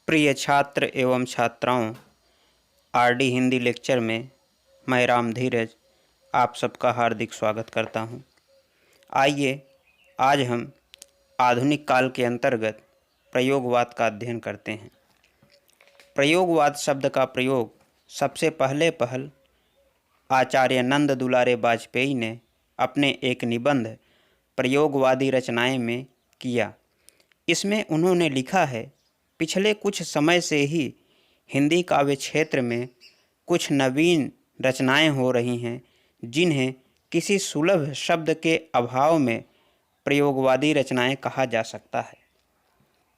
प्रिय छात्र एवं छात्राओं, आरडी हिंदी लेक्चर में मैं राम धीरज आप सबका हार्दिक स्वागत करता हूं। आइए आज हम आधुनिक काल के अंतर्गत प्रयोगवाद का अध्ययन करते हैं। प्रयोगवाद शब्द का प्रयोग सबसे पहल आचार्य नंद दुलारे वाजपेयी ने अपने एक निबंध प्रयोगवादी रचनाएं में किया। इसमें उन्होंने लिखा है, पिछले कुछ समय से ही हिंदी काव्य क्षेत्र में कुछ नवीन रचनाएं हो रही हैं जिन्हें किसी सुलभ शब्द के अभाव में प्रयोगवादी रचनाएं कहा जा सकता है।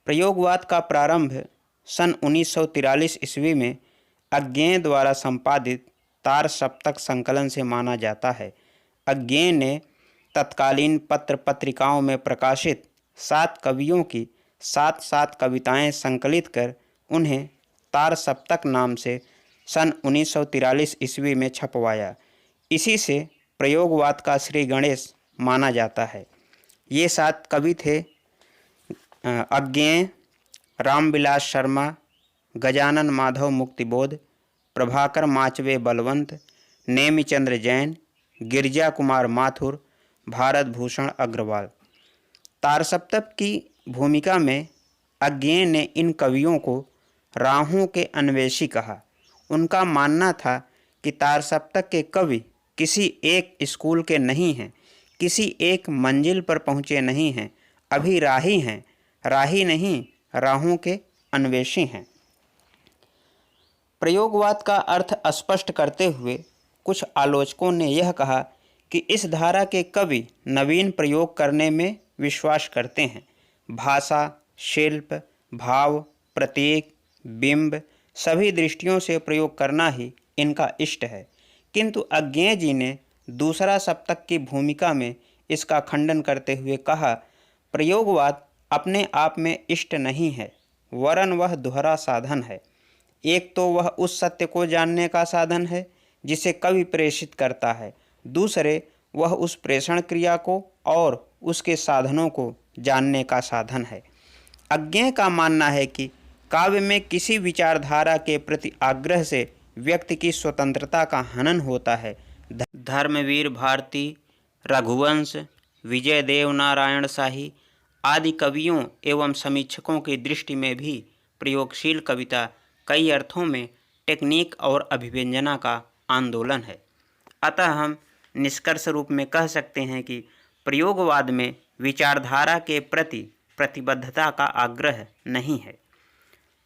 प्रयोगवाद का प्रारंभ सन 1943 ईस्वी में अज्ञेय द्वारा संपादित तार सप्तक संकलन से माना जाता है। अज्ञेय ने तत्कालीन पत्र पत्रिकाओं में प्रकाशित 7 कवियों की 7 कविताएं संकलित कर उन्हें तार सप्तक नाम से सन 1943 ईस्वी में छपवाया। इसी से प्रयोगवाद का श्री गणेश माना जाता है। ये 7 कवि थे अज्ञेय, रामविलास शर्मा, गजानन माधव मुक्तिबोध, प्रभाकर माचवे बलवंत, नेमिचंद्र जैन, गिरिजा कुमार माथुर, भारत भूषण अग्रवाल। तार सप्तक की भूमिका में अज्ञेय ने इन कवियों को राहों के अन्वेषी कहा। उनका मानना था कि तार सप्तक के कवि किसी एक स्कूल के नहीं हैं, किसी एक मंजिल पर पहुँचे नहीं हैं, अभी राही हैं, राही नहीं राहों के अन्वेषी हैं। प्रयोगवाद का अर्थ स्पष्ट करते हुए कुछ आलोचकों ने यह कहा कि इस धारा के कवि नवीन प्रयोग करने में विश्वास करते हैं। भाषा, शिल्प, भाव, प्रतीक, बिंब सभी दृष्टियों से प्रयोग करना ही इनका इष्ट है। किंतु अज्ञेय जी ने दूसरा सप्तक की भूमिका में इसका खंडन करते हुए कहा, प्रयोगवाद अपने आप में इष्ट नहीं है, वरन वह दोहरा साधन है। एक तो वह उस सत्य को जानने का साधन है जिसे कवि प्रेषित करता है, दूसरे वह उस प्रेषण क्रिया को और उसके साधनों को जानने का साधन है। अज्ञेय का मानना है कि काव्य में किसी विचारधारा के प्रति आग्रह से व्यक्ति की स्वतंत्रता का हनन होता है। धर्मवीर भारती, रघुवंश, विजय देव नारायण शाही आदि कवियों एवं समीक्षकों की दृष्टि में भी प्रयोगशील कविता कई अर्थों में टेक्निक और अभिव्यंजना का आंदोलन है। अतः हम निष्कर्ष रूप में कह सकते हैं कि प्रयोगवाद में विचारधारा के प्रति प्रतिबद्धता का आग्रह नहीं है।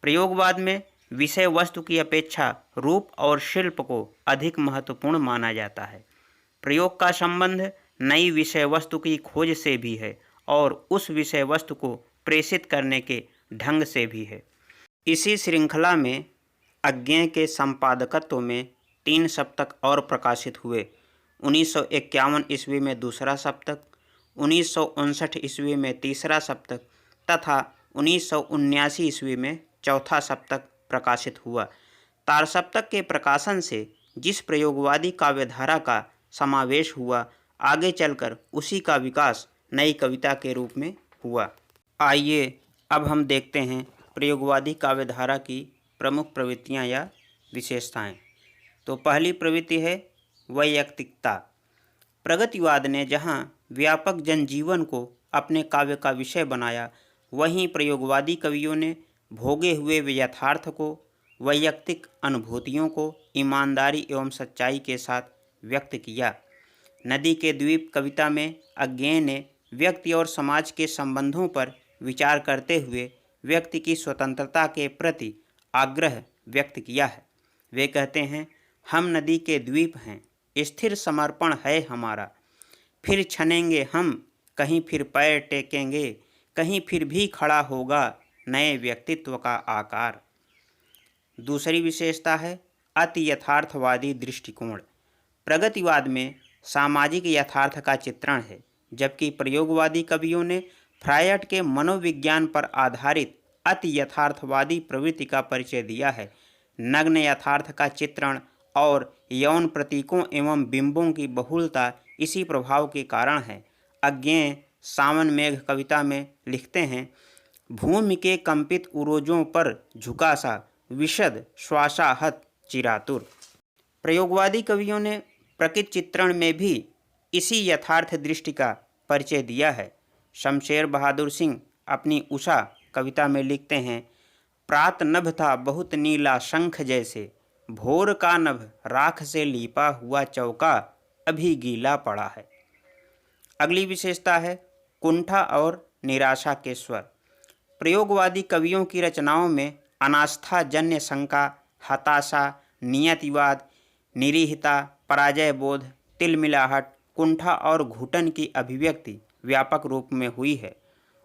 प्रयोगवाद में विषय वस्तु की अपेक्षा रूप और शिल्प को अधिक महत्वपूर्ण माना जाता है। प्रयोग का संबंध नई विषय वस्तु की खोज से भी है और उस विषय वस्तु को प्रेषित करने के ढंग से भी है। इसी श्रृंखला में अज्ञेय के संपादकत्व में 3 सप्तक और प्रकाशित हुए। 1951 ईस्वी में दूसरा सप्तक, 1959 ईस्वी में तीसरा सप्तक तथा 1979 ईस्वी में चौथा सप्तक प्रकाशित हुआ। तार सप्तक के प्रकाशन से जिस प्रयोगवादी काव्यधारा का समावेश हुआ, आगे चलकर उसी का विकास नई कविता के रूप में हुआ। आइए अब हम देखते हैं प्रयोगवादी काव्यधारा की प्रमुख प्रवृत्तियाँ या विशेषताएँ। तो पहली प्रवृत्ति है वैयक्तिकता। प्रगतिवाद ने जहाँ व्यापक जनजीवन को अपने काव्य का विषय बनाया, वहीं प्रयोगवादी कवियों ने भोगे हुए यथार्थ को, वैयक्तिक अनुभूतियों को ईमानदारी एवं सच्चाई के साथ व्यक्त किया। नदी के द्वीप कविता में अज्ञेय ने व्यक्ति और समाज के संबंधों पर विचार करते हुए व्यक्ति की स्वतंत्रता के प्रति आग्रह व्यक्त किया है। वे कहते हैं, हम नदी के द्वीप हैं, स्थिर समर्पण है हमारा, फिर छनेंगे हम, कहीं फिर पैर टेकेंगे, कहीं फिर भी खड़ा होगा नए व्यक्तित्व का आकार। दूसरी विशेषता है अति यथार्थवादी दृष्टिकोण। प्रगतिवाद में सामाजिक यथार्थ का चित्रण है, जबकि प्रयोगवादी कवियों ने फ्रायड के मनोविज्ञान पर आधारित अति यथार्थवादी प्रवृत्ति का परिचय दिया है। नग्न यथार्थ का चित्रण और यौन प्रतीकों एवं बिंबों की बहुलता इसी प्रभाव के कारण है। अज्ञेय सावन मेघ कविता में लिखते हैं, भूमि के कंपित उरोजों पर झुका सा विशद श्वासाहत चिरातुर। प्रयोगवादी कवियों ने प्रकृति चित्रण में भी इसी यथार्थ दृष्टि का परिचय दिया है। शमशेर बहादुर सिंह अपनी उषा कविता में लिखते हैं, प्रात नभ था बहुत नीला शंख जैसे, भोर का नभ राख से लीपा हुआ चौका अभी गीला पड़ा है। अगली विशेषता है कुंठा और निराशा के स्वर। प्रयोगवादी कवियों की रचनाओं में अनास्था जन्य शंका, हताशा, नियतिवाद, निरीहता, पराजय बोध, तिलमिलाहट, कुंठा और घुटन की अभिव्यक्ति व्यापक रूप में हुई है।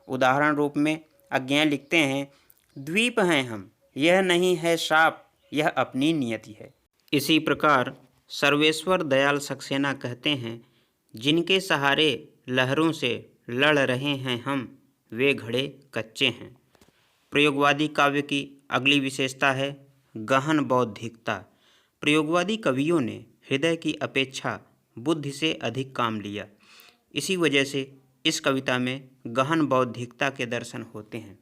उदाहरण रूप में अज्ञेय लिखते हैं, द्वीप हैं हम, यह नहीं है शाप, यह अपनी नियति है। इसी प्रकार सर्वेश्वर दयाल सक्सेना कहते हैं, जिनके सहारे लहरों से लड़ रहे हैं हम, वे घड़े कच्चे हैं। प्रयोगवादी काव्य की अगली विशेषता है गहन बौद्धिकता। प्रयोगवादी कवियों ने हृदय की अपेक्षा बुद्धि से अधिक काम लिया। इसी वजह से इस कविता में गहन बौद्धिकता के दर्शन होते हैं।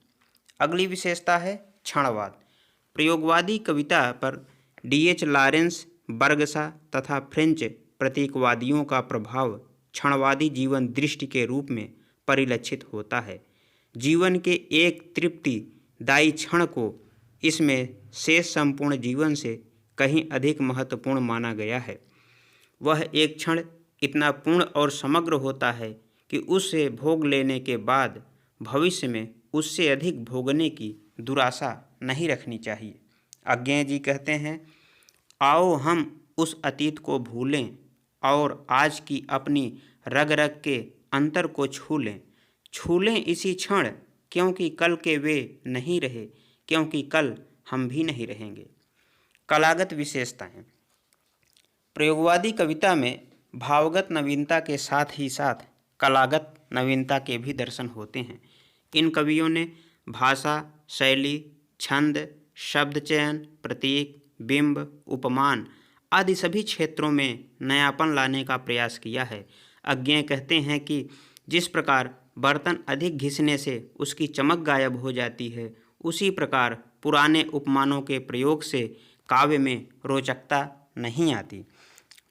अगली विशेषता है क्षणवाद। प्रयोगवादी कविता पर D.H. लॉरेंस, बर्गसा तथा फ्रेंच प्रतीकवादियों का प्रभाव क्षणवादी जीवन दृष्टि के रूप में परिलक्षित होता है। जीवन के एक तृप्तिदायी क्षण को इसमें शेष संपूर्ण जीवन से कहीं अधिक महत्वपूर्ण माना गया है। वह एक क्षण इतना पूर्ण और समग्र होता है कि उससे भोग लेने के बाद भविष्य में उससे अधिक भोगने की दुराशा नहीं रखनी चाहिए। अज्ञेय जी कहते हैं, आओ हम उस अतीत को भूलें और आज की अपनी रग रग के अंतर को छू लें इसी क्षण, क्योंकि कल के वे नहीं रहे, क्योंकि कल हम भी नहीं रहेंगे। कलागत विशेषताएं। प्रयोगवादी कविता में भावगत नवीनता के साथ ही साथ कलागत नवीनता के भी दर्शन होते हैं। इन कवियों ने भाषा, शैली, छंद, शब्द चयन, प्रतीक, बिंब, उपमान आदि सभी क्षेत्रों में नयापन लाने का प्रयास किया है। अज्ञेय कहते हैं कि जिस प्रकार बर्तन अधिक घिसने से उसकी चमक गायब हो जाती है, उसी प्रकार पुराने उपमानों के प्रयोग से काव्य में रोचकता नहीं आती।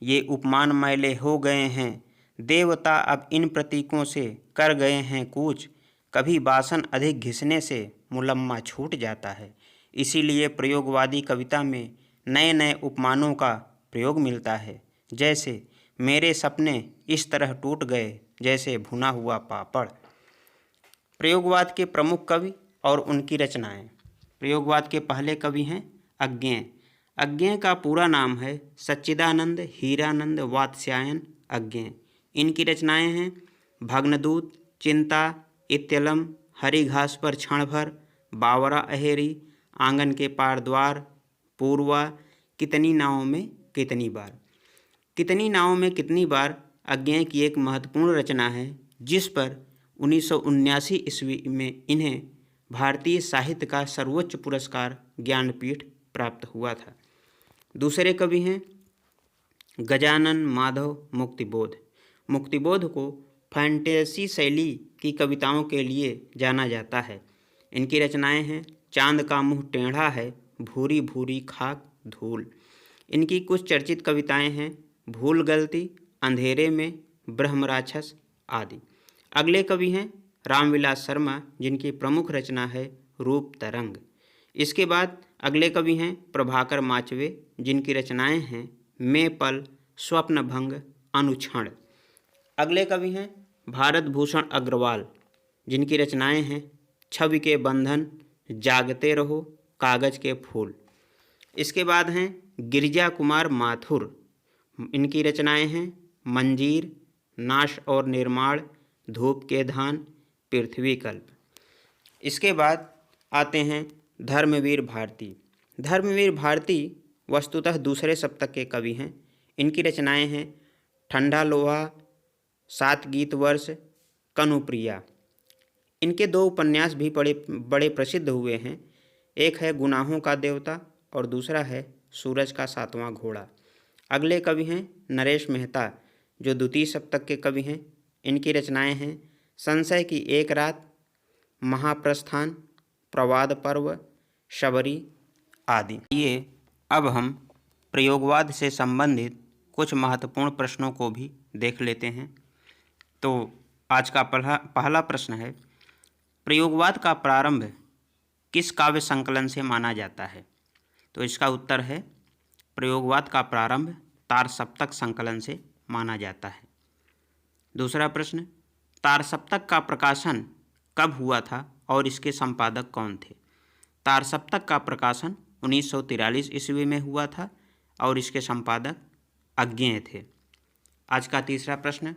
ये उपमान मैले हो गए हैं, देवता अब इन प्रतीकों से कर गए हैं कूच, कभी बासन अधिक घिसने से मुलम्मा छूट जाता है। इसीलिए प्रयोगवादी कविता में नए नए उपमानों का प्रयोग मिलता है, जैसे मेरे सपने इस तरह टूट गए जैसे भुना हुआ पापड़। प्रयोगवाद के प्रमुख कवि और उनकी रचनाएं। प्रयोगवाद के पहले कवि हैं अज्ञेय। अज्ञेय का पूरा नाम है सच्चिदानंद हीरानंद वात्स्यायन अज्ञेय। इनकी रचनाएं हैं भग्नदूत, चिंता, इत्यलम, हरी घास पर क्षण भर, बावरा अहेरी, आंगन के पार द्वार, पूर्वा, कितनी नावों में कितनी बार। कितनी नावों में कितनी बार अज्ञेय की एक महत्वपूर्ण रचना है, जिस पर 1979 ईस्वी में इन्हें भारतीय साहित्य का सर्वोच्च पुरस्कार ज्ञानपीठ प्राप्त हुआ था। दूसरे कवि हैं गजानन माधव मुक्तिबोध। मुक्तिबोध को फैंटेसी शैली की कविताओं के लिए जाना जाता है। इनकी रचनाएं हैं चांद का मुंह टेढ़ा है, भूरी भूरी खाक धूल। इनकी कुछ चर्चित कविताएं हैं भूल गलती, अंधेरे में, ब्रह्मराक्षस आदि। अगले कवि हैं रामविलास शर्मा, जिनकी प्रमुख रचना है रूप तरंग। इसके बाद अगले कवि हैं प्रभाकर माचवे, जिनकी रचनाएं हैं मैं पल, स्वप्न भंग, अनुक्षण। अगले कवि हैं भारत भूषण अग्रवाल, जिनकी रचनाएं हैं छवि के बंधन, जागते रहो, कागज के फूल। इसके बाद हैं गिरिजा कुमार माथुर। इनकी रचनाएं हैं मंजीर, नाश और निर्माण, धूप के धान, पृथ्वी कल्प। इसके बाद आते हैं धर्मवीर भारती। धर्मवीर भारती वस्तुतः दूसरे सप्तक के कवि हैं। इनकी रचनाएं हैं ठंडा लोहा, सात गीत वर्ष, कनुप्रिया। इनके दो उपन्यास भी बड़े प्रसिद्ध हुए हैं। एक है गुनाहों का देवता और दूसरा है सूरज का सातवां घोड़ा। अगले कवि हैं नरेश मेहता, जो द्वितीय सप्तक के कवि हैं। इनकी रचनाएं हैं संशय की एक रात, महाप्रस्थान, प्रवाद पर्व, शबरी आदि। ये अब हम प्रयोगवाद से संबंधित कुछ महत्वपूर्ण प्रश्नों को भी देख लेते हैं। तो आज का पहला प्रश्न है, प्रयोगवाद का प्रारंभ किस काव्य संकलन से माना जाता है? तो इसका उत्तर है प्रयोगवाद का प्रारंभ तारसप्तक संकलन से माना जाता है। दूसरा प्रश्न, तारसप्तक का प्रकाशन कब हुआ था और इसके संपादक कौन थे? तारसप्तक का प्रकाशन 1943 ईस्वी में हुआ था और इसके संपादक अज्ञेय थे। आज का तीसरा प्रश्न,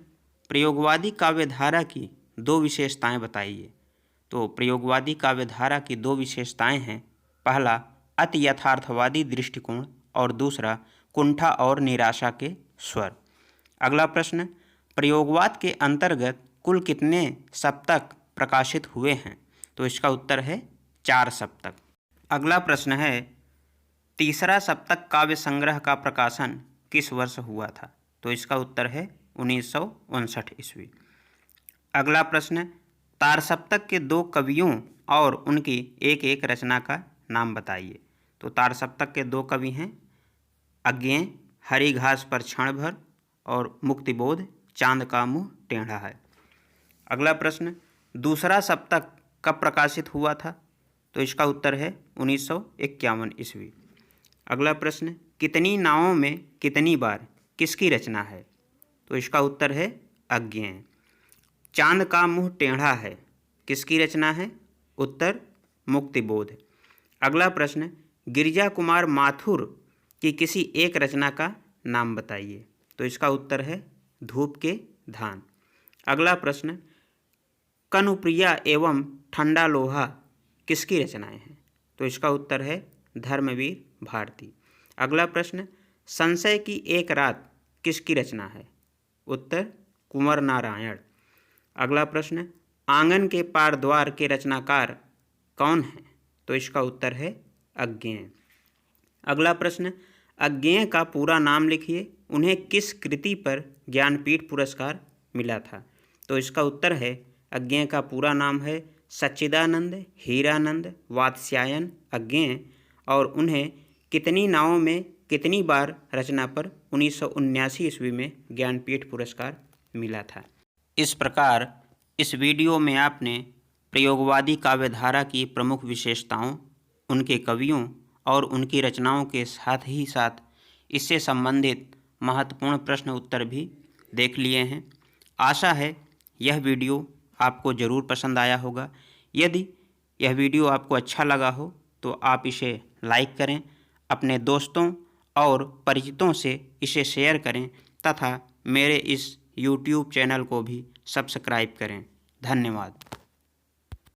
प्रयोगवादी काव्यधारा की दो विशेषताएं बताइए। तो प्रयोगवादी काव्यधारा की दो विशेषताएं हैं, पहला अति यथार्थवादी दृष्टिकोण और दूसरा कुंठा और निराशा के स्वर। अगला प्रश्न, प्रयोगवाद के अंतर्गत कुल कितने सप्तक प्रकाशित हुए हैं? तो इसका उत्तर है 4 सप्तक। अगला प्रश्न है, तीसरा सप्तक काव्य संग्रह का प्रकाशन किस वर्ष हुआ था? तो इसका उत्तर है 1959 ईस्वी। अगला प्रश्न, तारसप्तक के दो कवियों और उनकी एक एक रचना का नाम बताइए। तो तारसप्तक के दो कवि हैं अज्ञेय, हरी घास पर क्षण भर और मुक्तिबोध, चांद का मुंह टेढ़ा है। अगला प्रश्न, दूसरा सप्तक कब प्रकाशित हुआ था? तो इसका उत्तर है 1951 ईस्वी। अगला प्रश्न, कितनी नावों में कितनी बार किसकी रचना है? तो इसका उत्तर है अज्ञेय। चांद का मुंह टेढ़ा है किसकी रचना है? उत्तर मुक्तिबोध। अगला प्रश्न, गिरिजा कुमार माथुर की किसी एक रचना का नाम बताइए। तो इसका उत्तर है धूप के धान। अगला प्रश्न, कनुप्रिया एवं ठंडा लोहा किसकी रचनाएं हैं? तो इसका उत्तर है धर्मवीर भारती। अगला प्रश्न, संशय की एक रात किसकी रचना है? उत्तर कुंवर नारायण। अगला प्रश्न, आंगन के पार द्वार के रचनाकार कौन हैं? तो इसका उत्तर है अज्ञेय। अगला प्रश्न, अज्ञेय का पूरा नाम लिखिए, उन्हें किस कृति पर ज्ञानपीठ पुरस्कार मिला था? तो इसका उत्तर है अज्ञेय का पूरा नाम है सच्चिदानंद हीरानंद वात्स्यायन अज्ञेय और उन्हें कितनी नावों में कितनी बार रचना पर 1979 ईस्वी में ज्ञानपीठ पुरस्कार मिला था। इस प्रकार इस वीडियो में आपने प्रयोगवादी काव्यधारा की प्रमुख विशेषताओं, उनके कवियों और उनकी रचनाओं के साथ ही साथ इससे संबंधित महत्वपूर्ण प्रश्न उत्तर भी देख लिए हैं। आशा है यह वीडियो आपको ज़रूर पसंद आया होगा। यदि यह वीडियो आपको अच्छा लगा हो तो आप इसे लाइक करें, अपने दोस्तों और परिचितों से इसे शेयर करें तथा मेरे इस YouTube चैनल को भी सब्सक्राइब करें। धन्यवाद।